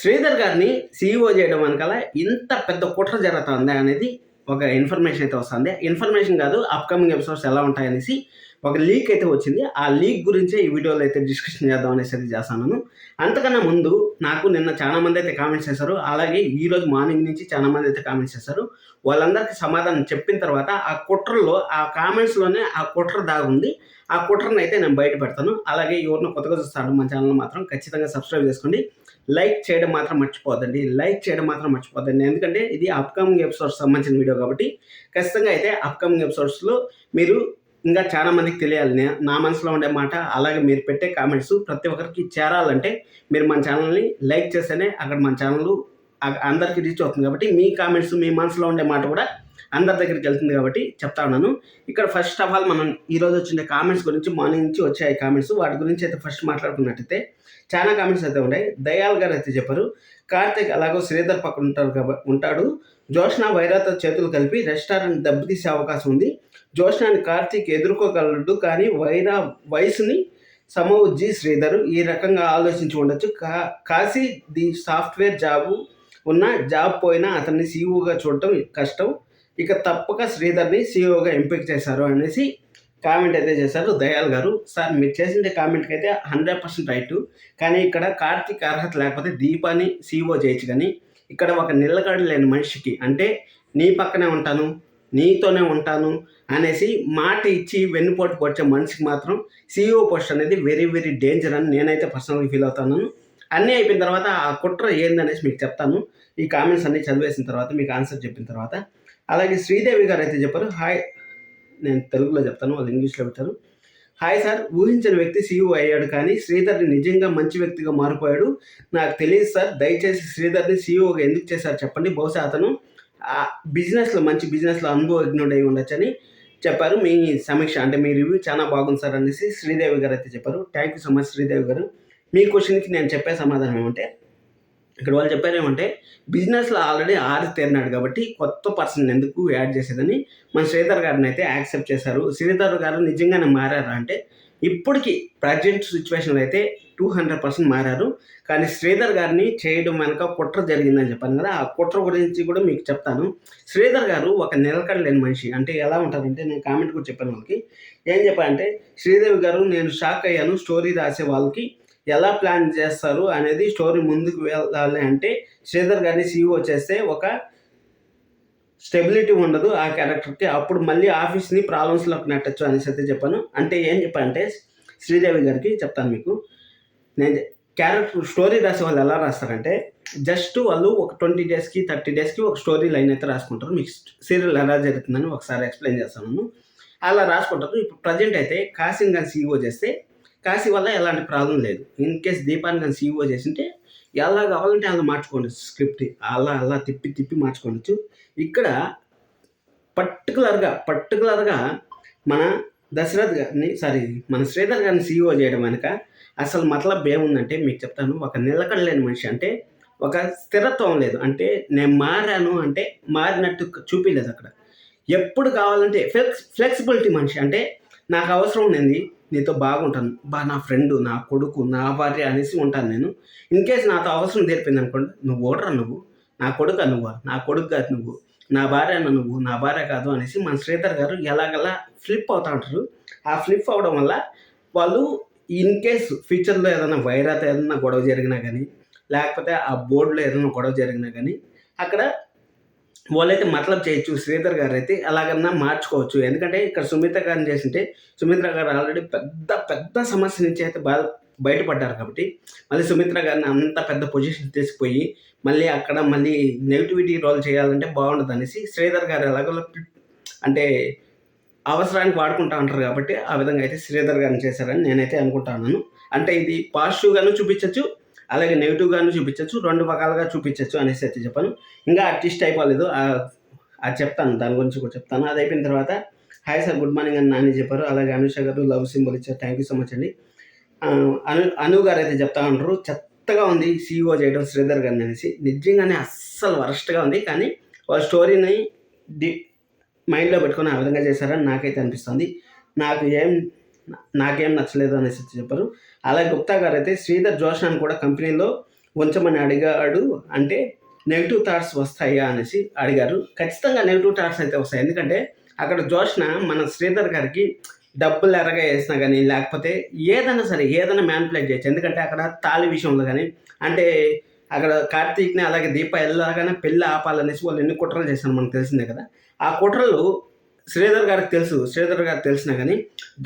శ్రీధర్ గారిని సీఈఓ చేయడం వెనకాల ఇంత పెద్ద కుట్ర జరుగుతుంది అనేది ఒక ఇన్ఫర్మేషన్ అయితే వస్తుంది. ఇన్ఫర్మేషన్ కాదు, అప్కమింగ్ ఎపిసోడ్స్ ఎలా ఉంటాయనేసి ఒక లీక్ అయితే వచ్చింది. ఆ లీక్ గురించే ఈ వీడియోలో అయితే డిస్కషన్ చేద్దాం అనేసి అయితే చేస్తాను. అంతకన్నా ముందు నాకు నిన్న చాలా మంది అయితే కామెంట్స్ చేశారు, అలాగే ఈరోజు మార్నింగ్ నుంచి చాలా మంది అయితే కామెంట్స్ చేశారు. వాళ్ళందరికీ సమాధానం చెప్పిన తర్వాత ఆ కుట్రలో, ఆ కామెంట్స్లోనే ఆ కుట్ర దాగుంది. ఆ కుట్రను అయితే నేను బయట పెడతాను. అలాగే ఎవరినో కొత్తగా చూస్తాడు మన ఛానల్ మాత్రం ఖచ్చితంగా సబ్స్క్రైబ్ చేసుకోండి. లైక్ చేయడం మాత్రం మర్చిపోద్దండి. ఎందుకంటే ఇది అప్కమింగ్ ఎపిసోడ్స్ సంబంధించిన వీడియో కాబట్టి ఖచ్చితంగా అయితే అప్కమింగ్ ఎపిసోడ్స్లో మీరు ఇంకా చాలా మందికి తెలియాలి నా మనసులో ఉండే మాట. అలాగే మీరు పెట్టే కామెంట్స్ ప్రతి ఒక్కరికి చేరాలంటే మీరు మన ఛానల్ని లైక్ చేస్తేనే అక్కడ మన ఛానల్ అందరికీ రీచ్ అవుతుంది. కాబట్టి మీ కామెంట్స్, మీ మనసులో ఉండే మాట కూడా అందరి దగ్గరికి వెళ్తుంది కాబట్టి చెప్తా ఉన్నాను. ఇక్కడ ఫస్ట్ ఆఫ్ ఆల్ మనం ఈరోజు వచ్చిన కామెంట్స్ గురించి, మార్నింగ్ నుంచి వచ్చాయి కామెంట్స్, వాటి గురించి అయితే ఫస్ట్ మాట్లాడుకున్నట్టయితే చాలా కామెంట్స్ అయితే ఉన్నాయి. దయాల్ గారు అయితే చెప్పారు, కార్తిక్ అలాగో శ్రీధర్ పక్కన ఉంటాడు. జోష్న వైరాతో చేతులు కలిపి రెస్టారెంట్ దెబ్బతీసే అవకాశం ఉంది. జోష్నాని కార్తిక్ ఎదుర్కోగలడు, కానీ వయసుని సమవుజ్జి శ్రీధర్ ఈ రకంగా ఆలోచించి ఉండొచ్చు. కాశీ ది సాఫ్ట్వేర్ జాబు ఉన్న జాబ్ పోయినా అతన్ని సీఈఓగా చూడటం కష్టం. ఇక తప్పక శ్రీధర్ని సీఈఓగా ఎంపిక చేశారు అనేసి కామెంట్ అయితే చేశారు దయాల్ గారు. సార్, మీరు చేసిన కామెంట్కి అయితే 100% రైట్. కానీ ఇక్కడ కార్తిక్ అర్హత లేకపోతే దీపాన్ని సీఈఓ చేయొచ్చు. కానీ ఇక్కడ ఒక నిలకడ లేని మనిషికి, అంటే నీ పక్కనే ఉంటాను, నీతోనే ఉంటాను అనేసి మాట ఇచ్చి వెన్నుపోటు పొడిచే మనిషికి మాత్రం సీఈఓ పోస్ట్ అనేది వెరీ వెరీ డేంజర్ అని నేనైతే పర్సనల్గా ఫీల్ అవుతాను. అన్నీ అయిపోయిన తర్వాత ఆ కుట్ర ఏందనేసి మీకు చెప్తాను. ఈ కామెంట్స్ అన్నీ చదివేసిన తర్వాత మీకు ఆన్సర్ చెప్పిన తర్వాత. అలాగే శ్రీదేవి గారు అయితే చెప్పారు, హాయ్, నేను తెలుగులో చెప్తాను, వాళ్ళు ఇంగ్లీష్లో పెట్టారు. హాయ్ సార్, ఊహించిన వ్యక్తి సీఈఓ అయ్యాడు, కానీ శ్రీధర్ని నిజంగా మంచి వ్యక్తిగా మారిపోయాడు. నాకు తెలియదు సార్, దయచేసి శ్రీధర్ని సీఈఓగా ఎందుకు చేశారు చెప్పండి. బహుశా అతను మంచి బిజినెస్లో అనుభవజ్ఞుడు అయి ఉండొచ్చని చెప్పారు. మీ సమీక్ష, అంటే మీ రివ్యూ చాలా బాగుంది సార్ అనేసి శ్రీదేవి గారు అయితే చెప్పారు. Thank you so much Sridevi గారు. మీ క్వశ్చన్కి నేను చెప్పే సమాధానం ఏమంటే, ఇక్కడ వాళ్ళు చెప్పారు ఏమంటే, బిజినెస్లో ఆల్రెడీ ఆరితేరినాడు కాబట్టి కొత్త పర్సన్ ఎందుకు యాడ్ చేసేదని మన శ్రీధర్ గారిని అయితే యాక్సెప్ట్ చేశారు. శ్రీధర్ గారు నిజంగానే మారారా అంటే, ఇప్పటికీ ప్రజెంట్ సిచ్యువేషన్లో అయితే 200% మారారు. కానీ శ్రీధర్ గారిని చేయడం వెనక కుట్ర జరిగిందని చెప్పాను కదా, ఆ కుట్ర గురించి కూడా మీకు చెప్తాను. శ్రీధర్ గారు ఒక నిలకడ లేని మనిషి. అంటే ఎలా ఉంటారంటే, నేను కామెంట్ కూడా చెప్పాను వాళ్ళకి. ఏం చెప్పాలంటే, శ్రీదేవి గారు నేను షాక్ అయ్యాను, స్టోరీ రాసే వాళ్ళకి ఎలా ప్లాన్ చేస్తారు అనేది స్టోరీ ముందుకు వెళ్ళాలి అంటే శ్రీధర్ గారిని సీఈఓ చేస్తే ఒక స్టెబిలిటీ ఉండదు ఆ క్యారెక్టర్కి, అప్పుడు మళ్ళీ ఆఫీస్ని ప్రాబ్లమ్స్లోకి నెట్టచ్చు అనేసి అయితే చెప్పాను. అంటే ఏం చెప్పానంటే, శ్రీదేవి గారికి చెప్తాను మీకు. నేను క్యారెక్టర్ స్టోరీ రాసే వాళ్ళు ఎలా రాస్తారంటే, జస్ట్ వాళ్ళు ఒక 20 డేస్కి 30 డేస్కి ఒక స్టోరీ లైన్ అయితే రాసుకుంటారు. మీకు సీరియల్ ఎలా జరుగుతుందని ఒకసారి ఎక్స్ప్లెయిన్ చేస్తాను. అలా రాసుకుంటారు. ఇప్పుడు ప్రజెంట్ అయితే కాశీని కానీ సీఈఓ చేస్తే కాశీ వల్ల ఎలాంటి ప్రాబ్లం లేదు. ఇన్ కేస్ దీపాన్ని కానీ సీఈఓ చేసింటే ఎలా కావాలంటే అలా మార్చుకోండి, స్క్రిప్ట్ అలా తిప్పి మార్చుకోవచ్చు. ఇక్కడ పర్టికులర్గా మన మన శ్రీధర్ గారిని సీఈఓ చేయడం వెనక అసలు మతలబ్ ఏముందంటే మీకు చెప్తాను. ఒక నిలకడ లేని మనిషి, అంటే ఒక స్థిరత్వం లేదు. అంటే నేను మారాను అంటే మారినట్టు చూపించలేదు అక్కడ. ఎప్పుడు కావాలంటే ఫ్లెక్సిబిలిటీ మనిషి. అంటే నాకు అవసరం ఉంది, నీతో బాగుంటాను, నా ఫ్రెండు, నా కొడుకు, నా భార్య అనేసి ఉంటాను నేను. ఇన్ కేస్ నాతో అవసరం తీరిపోయింది అనుకోండి, నువ్వు ఓడరా, నువ్వు నా కొడుకు, నా కొడుకు కాదు, నువ్వు నా భార్య నువ్వు నా భార్య కాదు అనేసి మన శ్రీధర్ గారు ఎలాగలా ఫ్లిప్ అవుతూ ఉంటారు. ఆ ఫ్లిప్ అవడం వల్ల వాళ్ళు ఇన్ కేస్ ఫ్యూచర్లో ఏదైనా వైరాతో ఏదైనా గొడవ జరిగినా కానీ, లేకపోతే ఆ బోర్డులో ఏదైనా గొడవ జరిగినా కానీ అక్కడ వాళ్ళైతే మతలబ్ చేయొచ్చు. శ్రీధర్ గారు అయితే ఎలాగన్నా మార్చుకోవచ్చు. ఎందుకంటే ఇక్కడ సుమిత్ర గారిని చేసింటే, సుమిత్ర గారు ఆల్రెడీ పెద్ద సమస్య నుంచి అయితే బయటపడ్డారు కాబట్టి మళ్ళీ సుమిత్ర గారిని అంత పెద్ద పొజిషన్ తీసుకుపోయి మళ్ళీ నెగిటివిటీ రోల్ చేయాలంటే బాగుండదు అనేసి శ్రీధర్ గారు ఎలాగో అంటే అవసరానికి వాడుకుంటా ఉంటారు కాబట్టి ఆ విధంగా అయితే శ్రీధర్ గారిని చేశారని నేనైతే అనుకుంటున్నాను. అంటే ఇది పాజిటివ్గాను చూపించవచ్చు, అలాగే నెగిటివ్గాను చూపించవచ్చు, 2 రకాలుగా చూపించవచ్చు అనేసి అయితే చెప్పాను. ఇంకా అట్టిస్ట్ అయిపోలేదు, అది చెప్తాను, దాని గురించి కూడా చెప్తాను. అది అయిపోయిన తర్వాత హాయ్ సార్, గుడ్ మార్నింగ్ అని నాని చెప్పారు. అలాగే అనుష గారు లవ్ సింబల్ ఇచ్చారు, థ్యాంక్ యూ సో మచ్ అండి. అను గారు అయితే చెప్తా ఉంటారు, చెత్తగా ఉంది సీఈఓ చేయడం శ్రీధర్ గారిని అనేసి. నిజంగానే అస్సలు వరస్ట్గా ఉంది. కానీ వాళ్ళ స్టోరీని మైండ్లో పెట్టుకొని ఆ విధంగా చేశారని నాకైతే అనిపిస్తుంది. నాకేం నచ్చలేదు అనేసి చెప్పారు. అలాగే గుప్తా గారు అయితే శ్రీధర్ జోష్నాని కూడా కంపెనీలో ఉంచమని అడిగాడు. అంటే నెగిటివ్ థాట్స్ వస్తాయా అనేసి అడిగారు. ఖచ్చితంగా నెగిటివ్ థాట్స్ అయితే వస్తాయి. ఎందుకంటే అక్కడ జోష్న మన శ్రీధర్ గారికి డబ్బులు ఎరగా వేసినా కానీ, లేకపోతే ఏదైనా సరే ఏదైనా మ్యానిపులేట్ చేయొచ్చు. ఎందుకంటే అక్కడ తాళి విషయంలో కానీ, అంటే అక్కడ కార్తీక్‌ని అలాగే దీప ఎలాగైనా పెళ్లి ఆపాలనేసి వాళ్ళు ఎన్ని కుట్రలు చేశారో మనకు తెలిసిందే కదా! ఆ కుట్రలు శ్రీధర్ గారికి తెలుసు. శ్రీధర్ గారికి తెలిసినా కానీ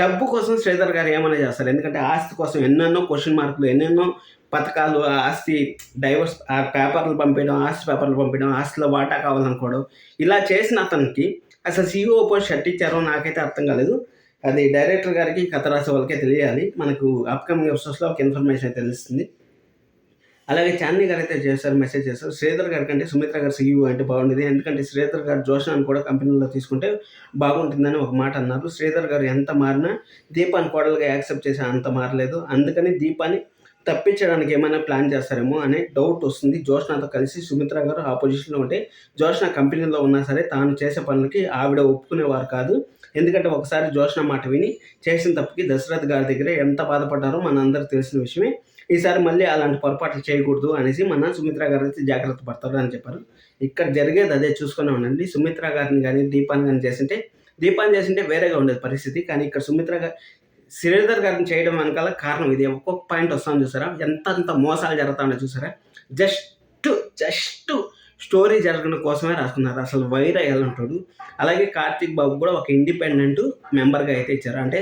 డబ్బు కోసం శ్రీధర్ గారు ఏమైనా చేస్తారు. ఎందుకంటే ఆస్తి కోసం ఎన్నెన్నో క్వెషన్ మార్కులు, ఎన్నెన్నో పథకాలు, ఆ ఆస్తి డైవర్స్ పేపర్లు పంపించడం, ఆస్తి పేపర్లు పంపించడం, ఆస్తిలో వాటా కావాలనుకోవడం, ఇలా చేసిన అతనికి అసలు సీఈఓ పోస్ట్ షర్ట్ ఇచ్చారో నాకైతే అర్థం కాలేదు. అది డైరెక్టర్ గారికి, కథ రాసే వాళ్ళకే తెలియాలి. మనకు అప్‌కమింగ్ ఎపిసోడ్స్‌లో ఒక ఇన్ఫర్మేషన్ అయితే తెలుస్తుంది. అలాగే చాందిని గారు అయితే చేశారు, మెసేజ్ చేశారు. శ్రీధర్ గారి కంటే సుమిత్ర గారు సీఈఓ అంటే బాగుండేది. ఎందుకంటే శ్రీధర్ గారు జోష్నాని కూడా కంపెనీలో తీసుకుంటే బాగుంటుందని ఒక మాట అన్నారు. శ్రీధర్ గారు ఎంత మారినా దీపాన్ని కోడలుగా యాక్సెప్ట్ చేసి అంత మారలేదు. అందుకని దీపాన్ని తప్పించడానికి ఏమైనా ప్లాన్ చేస్తారేమో అనే డౌట్ వస్తుంది. జోష్నాతో కలిసి సుమిత్ర గారు ఆ పొజిషన్లో ఉంటే జోష్న కంపెనీలో ఉన్నా సరే తాను చేసే పనులకి ఆవిడ ఒప్పుకునేవారు కాదు. ఎందుకంటే ఒకసారి జోష్న మాట విని చేసిన తప్పుకి దశరథ్ గారి దగ్గర ఎంత బాధపడ్డారో మనందరికీ తెలిసిన విషయమే. ఈసారి మళ్ళీ అలాంటి పొరపాట్లు చేయకూడదు అనేసి మన సుమిత్ర గారు అయితే జాగ్రత్త పడతారు అని చెప్పారు. ఇక్కడ జరిగేది అదే, చూసుకునే ఉండండి. సుమిత్ర గారిని కానీ దీపాన్ని కానీ దీపాన్ని చేసింటే వేరేగా ఉండేది పరిస్థితి. కానీ ఇక్కడ శ్రీధర్ గారిని చేయడం వెనకాల కారణం ఇది. ఒక్కొక్క పాయింట్ వస్తాను చూసారా, ఎంత మోసాలు జరుగుతాయో చూసారా. జస్ట్ స్టోరీ జరగడం కోసమే రాసుకున్నారు. అసలు వైరా ఉంటాడు. అలాగే కార్తీక్ బాబు కూడా ఒక ఇండిపెండెంట్ మెంబర్గా అయితే ఇచ్చారు. అంటే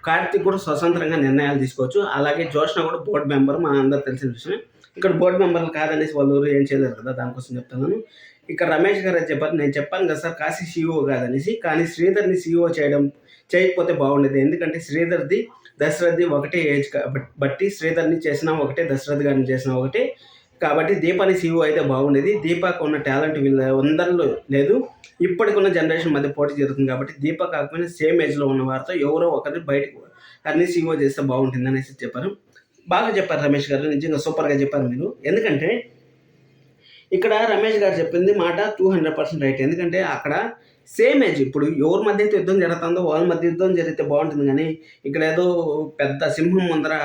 కార్తీక్ కూడా స్వతంత్రంగా నిర్ణయాలు తీసుకోవచ్చు. అలాగే జోష్న కూడా బోర్డు మెంబర్, మన అందరూ తెలిసిన విషయం. ఇక్కడ బోర్డు మెంబర్లు కాదనేసి వాళ్ళు ఏం చేయలేరు కదా, దానికోసం చెప్తున్నాను. ఇక్కడ రమేష్ గారు అయితే చెప్పారు, నేను చెప్పాను కదా సార్ కాశీ సీఈఓ కాదనేసి. కానీ శ్రీధర్ని సీఈఓ చేయకపోతే బాగుండేది. ఎందుకంటే శ్రీధర్ది దశరథ్ది ఒకటే ఏజ్ బట్టి శ్రీధర్ని చేసినా ఒకటే, దశరథ్ గారిని చేసినా ఒకటే. కాబట్టి దీపాని సీఈఓ అయితే బాగుండేది. దీపాకు ఉన్న టాలెంట్ వీళ్ళందరిలో లేదు. ఇప్పటికున్న జనరేషన్ మధ్య పోటీ జరుగుతుంది కాబట్టి దీప కాకపోయినా సేమ్ ఏజ్లో ఉన్న వారితో ఎవరో ఒకరిని బయటకు అన్ని సీఈఓ చేస్తే బాగుంటుంది అనేసి చెప్పారు. బాగా చెప్పారు రమేష్ గారు, నిజంగా సూపర్గా చెప్పారు మీరు. ఎందుకంటే ఇక్కడ రమేష్ గారు చెప్పింది మాట 200% రైట్. ఎందుకంటే అక్కడ సేమ్ ఏజ్, ఇప్పుడు ఎవరి మధ్య అయితే యుద్ధం జరుగుతుందో వాళ్ళ మధ్య యుద్ధం జరిగితే బాగుంటుంది. కానీ ఇక్కడ ఏదో పెద్ద సింహం ముందర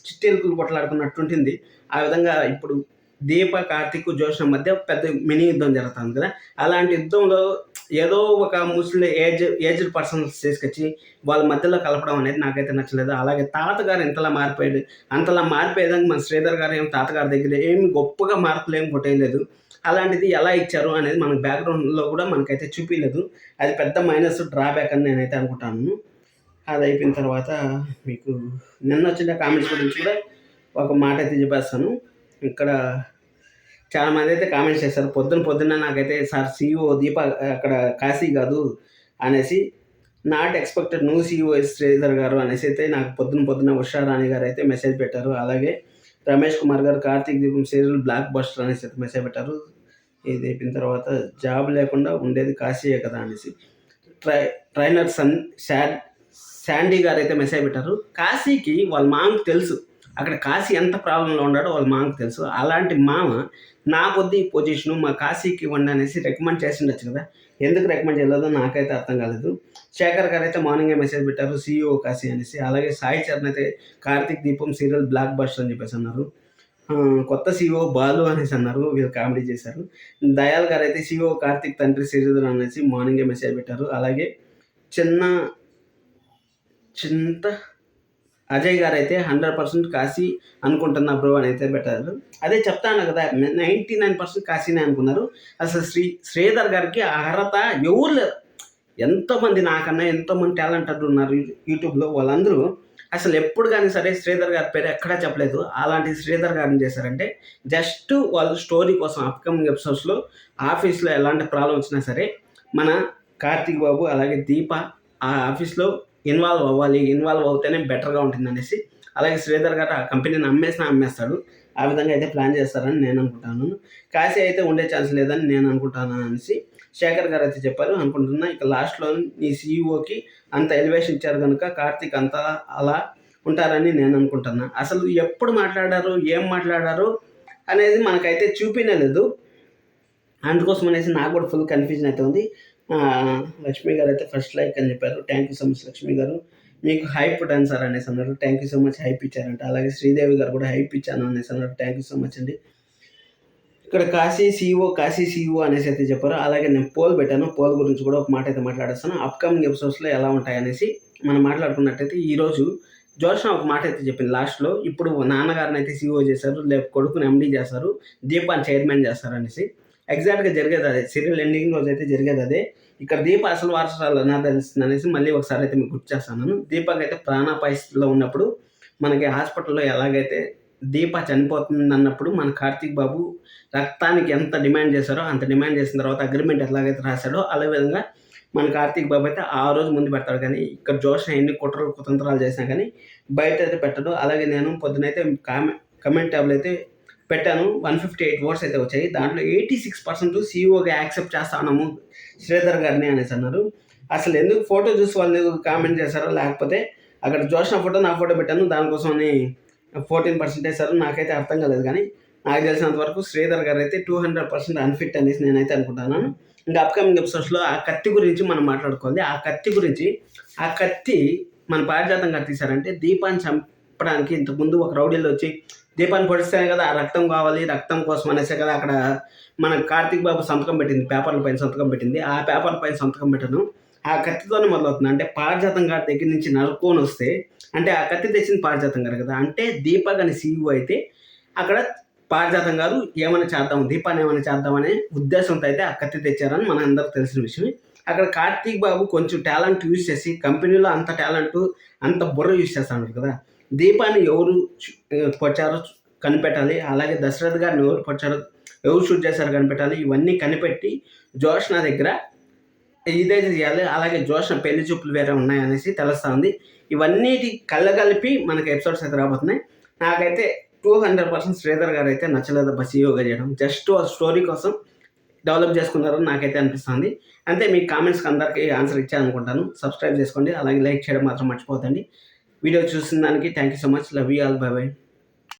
చిట్టెలుకలు కొట్లాడుకున్నట్టుంటుంది. ఆ విధంగా ఇప్పుడు దీప, కార్తీక్, జోష్న మధ్య పెద్ద మినీ యుద్ధం జరుగుతుంది కదా. అలాంటి యుద్ధంలో ఏదో ఒక ముస్లిం ఏజ్డ్ పర్సన్స్ తీసుకొచ్చి వాళ్ళ మధ్యలో కలపడం అనేది నాకైతే నచ్చలేదు. అలాగే తాతగారు అంతలా మారిపోయేదానికి మన శ్రీధర్ గారు ఏం తాతగారి దగ్గర ఏమి గొప్పగా మార్పులు ఏం కొట్టేయలేదు. అలాంటిది ఎలా ఇచ్చారు అనేది మన బ్యాక్గ్రౌండ్లో కూడా మనకైతే చూపించలేదు. అది పెద్ద మైనస్, డ్రాబ్యాక్ అని నేనైతే అనుకుంటాను. అది అయిపోయిన తర్వాత మీకు నిన్న వచ్చిన కామెంట్స్ గురించి కూడా ఒక మాట అయితే చెప్పేస్తాను. ఇక్కడ చాలామంది అయితే కామెంట్స్ చేస్తారు. పొద్దున్న నాకైతే సార్ సీఈఓ దీప అక్కడ కాశీ కాదు అనేసి, not expected new CEO Sridhar గారు అనేసి అయితే నాకు పొద్దున్న ఉషారాణి గారు అయితే మెసేజ్ పెట్టారు. అలాగే రమేష్ కుమార్ గారు కార్తీక్ దీపం సీరియల్ బ్లాక్ బస్టర్ అనేసి అయితే మెసేజ్ పెట్టారు. ఇది అయిపోయిన తర్వాత జాబ్ లేకుండా ఉండేది కాశీయే కదా అనేసి ట్రైనర్ శాండీ గారు అయితే మెసేజ్ పెట్టారు. కాశీకి వాళ్ళ మామకి తెలుసు అక్కడ కాశీ ఎంత ప్రాబ్లంలో ఉన్నాడో వాళ్ళ మామకి తెలుసు. అలాంటి మామ నా కొద్ది పొజిషను మా కాశీకి ఇవ్వండి అనేసి రికమెండ్ చేసిండొచ్చు కదా. ఎందుకు రికమెండ్ చేయలేదో నాకైతే అర్థం కాలేదు. శేఖర్ గారు అయితే మార్నింగే మెసేజ్ పెట్టారు సీఈఓ కాశీ అనేసి. అలాగే సాయి చరణ్ అయితే కార్తీక్ దీపం సీరియల్ బ్లాక్ బస్టర్ అని చెప్పేసి అన్నారు. కొత్త సీఈఓ బాలు అనేసి అన్నారు, వీళ్ళు కామెడీ చేశారు. దయాల్ గారు అయితే సీఈఓ కార్తీక్ తండ్రి శ్రీధర్ అనేసి మార్నింగే మెసేజ్ పెట్టారు. అలాగే చింత అజయ్ గారు అయితే 100% కాశీ అనుకుంటున్నా బ్రో అని అయితే పెట్టారు. అదే చెప్తాను కదా, 99% కాశీనే అనుకున్నారు. అసలు శ్రీధర్ గారికి అర్హత ఎవరు లేరు. ఎంతోమంది నాకన్నా ఎంతోమంది టాలెంటెడ్ ఉన్నారు యూట్యూబ్లో. వాళ్ళందరూ అసలు ఎప్పుడు కానీ సరే శ్రీధర్ గారి పేరు ఎక్కడా చెప్పలేదు. అలాంటి శ్రీధర్ గారిని చేశారంటే జస్ట్ వాళ్ళు స్టోరీ కోసం అప్కమింగ్ ఎపిసోడ్స్లో ఆఫీస్లో ఎలాంటి ప్రాబ్లం వచ్చినా సరే మన కార్తీక్ బాబు అలాగే దీప ఆ ఆఫీస్లో ఇన్వాల్వ్ అవుతేనే బెటర్గా ఉంటుంది అనేసి. అలాగే శ్రీధర్ గారు ఆ కంపెనీని అమ్మేస్తాడు. ఆ విధంగా అయితే ప్లాన్ చేస్తారని నేను అనుకుంటాను. కాశీ అయితే ఉండే ఛాన్స్ లేదని నేను అనుకుంటాను అనేసి శేఖర్ గారు అయితే చెప్పారు అనుకుంటున్నా. ఇక లాస్ట్లో ఈ సీఈఓకి అంత ఎలివేషన్ ఇచ్చారు కనుక కార్తీక్ అంతా అలా ఉంటారని నేను అనుకుంటున్నా. అసలు ఎప్పుడు మాట్లాడారు, ఏం మాట్లాడారు అనేది మనకైతే చూపించలేదు. అందుకోసం అనేసి నాకు కూడా ఫుల్ కన్ఫ్యూజన్ అయితే ఉంది. లక్ష్మి గారు అయితే ఫస్ట్ లైక్ అని చెప్పారు. Thank you so much Lakshmi garu. మీకు హైప్ డన్ సార్ అనేసి అన్నారు. Thank you so much hype ఇచ్చారంట. అలాగే శ్రీదేవి గారు కూడా హైప్ ఇచ్చాను అనేసి అన్నారు. థ్యాంక్ యూ సో మచ్ అండి. ఇక్కడ కాశీ సీఈఓ అనేసి అయితే చెప్పారు. అలాగే నేను పోల్ పెట్టాను. పోల్ గురించి కూడా ఒక మాట అయితే మాట్లాడేస్తాను. అప్కమింగ్ ఎపిసోడ్స్లో ఎలా ఉంటాయి అనేసి మనం మాట్లాడుకున్నట్టయితే ఈరోజు జోష్న ఒక మాట అయితే చెప్పింది లాస్ట్లో. ఇప్పుడు నాన్నగారిని అయితే సీఈఓ చేశారు, లేకపోతే కొడుకుని ఎండీ చేస్తారు, దీపాన్ని చైర్మన్ చేస్తారు అనేసి. ఎగ్జాక్ట్గా జరిగేది అదే. సీరియల్ ఎండింగ్ రోజు అయితే జరిగేది అదే. ఇక్కడ దీప అసలు వారసురాలు ఎలా తెలుస్తుంది అనేసి మళ్ళీ ఒకసారి అయితే మీకు గుర్తు చేస్తాను. దీపక్ అయితే ప్రాణాపాయస్థితిలో ఉన్నప్పుడు మనకి హాస్పిటల్లో ఎలాగైతే దీప చనిపోతుంది అన్నప్పుడు మన కార్తీక్ బాబు రక్తానికి ఎంత డిమాండ్ చేశారో అంత డిమాండ్ చేసిన తర్వాత అగ్రిమెంట్ ఎలాగైతే రాశాడో అదే విధంగా మన కార్తీక్ బాబు అయితే ఆ రోజు ముందు పెడతాడు. కానీ ఇక్కడ జోష్న ఎన్ని కుట్రలు కుతంత్రాలు చేసినా కానీ బయట అయితే పెట్టడు. అలాగే నేను పొద్దునైతే కమెంట్ ట్యాబ్లో అయితే పెట్టాను. 158 ఓట్స్ అయితే వచ్చాయి. దాంట్లో 86% సీఈఓగా యాక్సెప్ట్ చేస్తాము శ్రీధర్ గారిని అనేసి అన్నారు. అసలు ఎందుకు ఫోటో చూసి వాళ్ళు కామెంట్ చేశారో, లేకపోతే అక్కడ జోష్న ఫోటో నా ఫోటో పెట్టాను దానికోసం 14% వేశారు. నాకైతే అర్థం కాలేదు. కానీ నాకు తెలిసినంత వరకు శ్రీధర్ గారు అయితే 200% అన్ఫిట్ అనేసి నేనైతే అనుకుంటున్నాను. ఇంకా అప్కమింగ్ ఎపిసోడ్స్లో ఆ కత్తి గురించి మనం మాట్లాడుకోవాలి. ఆ కత్తి మన పారిజాతం గారు తీశారంటే దీపాన్ని చంపడానికి ఇంతకుముందు ఒక రౌడీలో వచ్చి దీపాన్ని పొడిస్తేనే కదా ఆ రక్తం కావాలి, రక్తం కోసం అనేసే కదా అక్కడ మన కార్తీక్ బాబు సంతకం పెట్టింది, పేపర్ల పైన సంతకం పెట్టింది. ఆ పేపర్ల పైన సంతకం పెట్టను ఆ కత్తితోనే మొదలవుతుంది. అంటే పారిజాతం గారి దగ్గర నుంచి నరుక్కొని వస్తే, అంటే ఆ కత్తి తెచ్చింది పారిజాతం గారు కదా. అంటే దీపక్ అని సీఈఓ అయితే అక్కడ పారిజాతం గారు ఏమైనా చేద్దాం, దీపాన్ని ఏమైనా చేద్దామనే ఉద్దేశంతో అయితే ఆ కత్తి తెచ్చారని మన అందరికి తెలిసిన విషయమే. అక్కడ కార్తీక్ బాబు కొంచెం టాలెంట్ యూజ్ చేసి కంపెనీలో అంత టాలెంట్ అంత బుర్ర యూజ్ చేస్తాను కదా. దీపాన్ని ఎవరు పొచ్చారో కనిపెట్టాలి. అలాగే దశరథ్ గారిని ఎవరు పొచ్చారో, ఎవరు షూట్ చేశారో కనిపెట్టాలి. ఇవన్నీ కనిపెట్టి జోష్న దగ్గర ఇదైతే చేయాలి. అలాగే జోష్న పెళ్లి చూపులు వేరే ఉన్నాయనేసి తెలుస్తూ ఉంది. ఇవన్నిటి కళ్ళగలిపి మనకి ఎపిసోడ్స్ అయితే రాబోతున్నాయి. నాకైతే 200% శ్రీధర్ గారు అయితే నచ్చలేదు సీఈఓగా చేయడం. జస్ట్ ఆ స్టోరీ కోసం డెవలప్ చేసుకున్నారని నాకైతే అనిపిస్తుంది. అంతే. మీ కామెంట్స్కి అందరికీ ఆన్సర్ ఇచ్చాను అనుకుంటాను. సబ్స్క్రైబ్ చేసుకోండి. అలాగే లైక్ చేయడం మాత్రం మర్చిపోతండి. వీడియో చూసిన దానికి thank you so much. Love you all. By by.